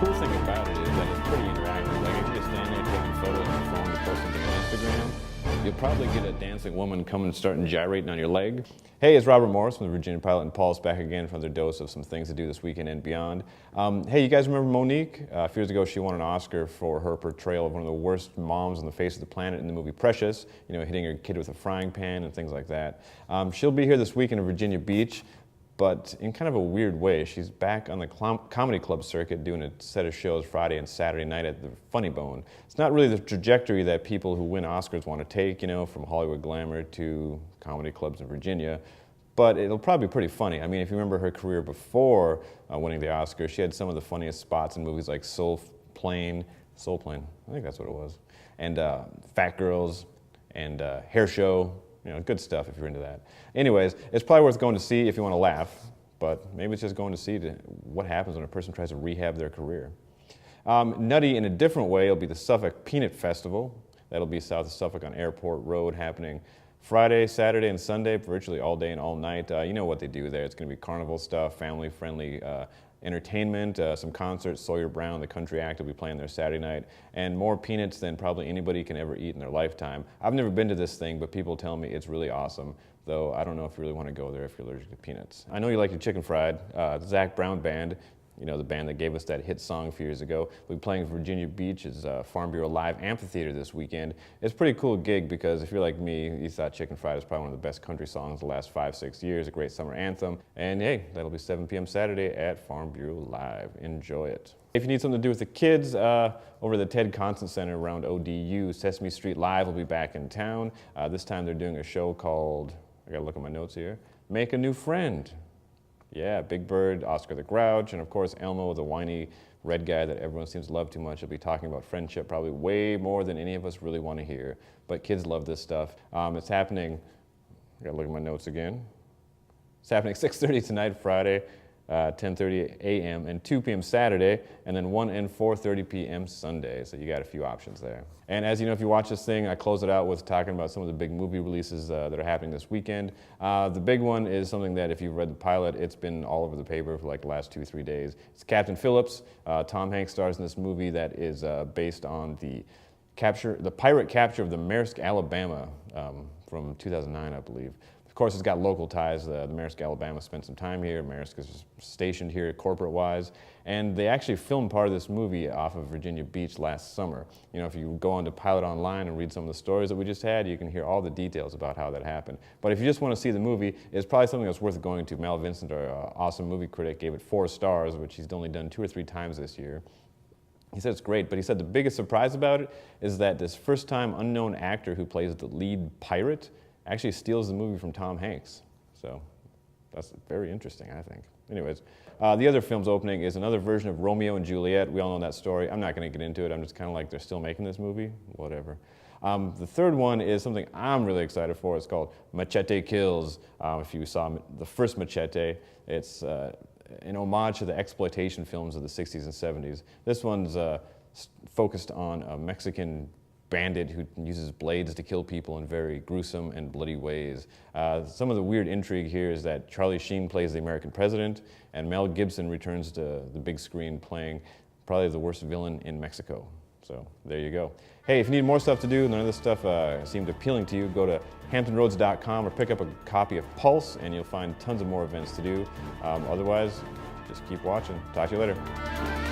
cool thing about it is that it's pretty interactive. Like if you're standing there taking photos on your phone to post something on Instagram, you'll probably get a dancing woman coming and starting gyrating on your leg. Hey, it's Robert Morris from the Virginia-Pilot, and Paul's back again for another dose of some things to do this weekend and beyond. Hey, you guys remember Monique? A few years ago, she won an Oscar for her portrayal of one of the worst moms on the face of the planet in the movie Precious, you know, hitting her kid with a frying pan and things like that. She'll be here this weekend in Virginia Beach, but in kind of a weird way. She's back on the comedy club circuit doing a set of shows Friday and Saturday night at the Funny Bone. It's not really the trajectory that people who win Oscars want to take, you know, from Hollywood glamour to comedy clubs in Virginia, but it'll probably be pretty funny. I mean, if you remember her career before winning the Oscar, she had some of the funniest spots in movies like Soul Plane, I think that's what it was, and Fat Girls, and Hair Show. You know, good stuff if you're into that. Anyways, it's probably worth going to see if you want to laugh, but maybe it's just going to see what happens when a person tries to rehab their career. Nutty in a different way will be the Suffolk Peanut Festival. That'll be south of Suffolk on Airport Road, happening Friday, Saturday, and Sunday, virtually all day and all night. You know what they do there. It's going to be carnival stuff, family-friendly entertainment, some concerts. Sawyer Brown, the country act, will be playing there Saturday night, and more peanuts than probably anybody can ever eat in their lifetime. I've never been to this thing, but people tell me it's really awesome, though I don't know if you really want to go there if you're allergic to peanuts. I know you like your chicken fried. The Zach Brown Band, you know, the band that gave us that hit song a few years ago, will be playing Virginia Beach's Farm Bureau Live Amphitheater this weekend. It's a pretty cool gig because if you're like me, you thought Chicken Fried was probably one of the best country songs the last 5-6 years, a great summer anthem. And hey, that'll be 7 p.m. Saturday at Farm Bureau Live. Enjoy it. If you need something to do with the kids, over at the Ted Constant Center around ODU, Sesame Street Live will be back in town. This time they're doing a show called, I gotta look at my notes here, Make a New Friend. Yeah, Big Bird, Oscar the Grouch, and of course Elmo, the whiny red guy that everyone seems to love too much. He'll be talking about friendship probably way more than any of us really want to hear. But kids love this stuff. It's happening, I gotta look at my notes again. It's happening 6:30 tonight, Friday, 10:30 a.m. and 2 p.m. Saturday, and then 1 and 4:30 p.m. Sunday. So you got a few options there. And as you know, if you watch this thing, I close it out with talking about some of the big movie releases that are happening this weekend. The big one is something that if you've read the pilot, it's been all over the paper for like the last 2-3 days. It's Captain Phillips. Tom Hanks stars in this movie that is based on the pirate capture of the Maersk, Alabama from 2009, I believe. Of course, it's got local ties. The Maersk, Alabama spent some time here. Maersk is stationed here corporate-wise. And they actually filmed part of this movie off of Virginia Beach last summer. You know, if you go onto Pilot Online and read some of the stories that we just had, you can hear all the details about how that happened. But if you just want to see the movie, it's probably something that's worth going to. Mal Vincent, our awesome movie critic, gave it 4 stars, which he's only done 2 or 3 times this year. He said it's great, but he said the biggest surprise about it is that this first-time unknown actor who plays the lead pirate actually steals the movie from Tom Hanks. So that's very interesting, I think. Anyways, the other film's opening is another version of Romeo and Juliet. We all know that story. I'm not going to get into it. I'm just kind of like, they're still making this movie? Whatever. The third one is something I'm really excited for. It's called Machete Kills. If you saw the first Machete, it's an homage to the exploitation films of the 60s and 70s. This one's focused on a Mexican bandit who uses blades to kill people in very gruesome and bloody ways. Some of the weird intrigue here is that Charlie Sheen plays the American president, and Mel Gibson returns to the big screen playing probably the worst villain in Mexico. So there you go. Hey, if you need more stuff to do, none of this stuff seemed appealing to you, go to hamptonroads.com or pick up a copy of Pulse, and you'll find tons of more events to do. Otherwise, just keep watching. Talk to you later.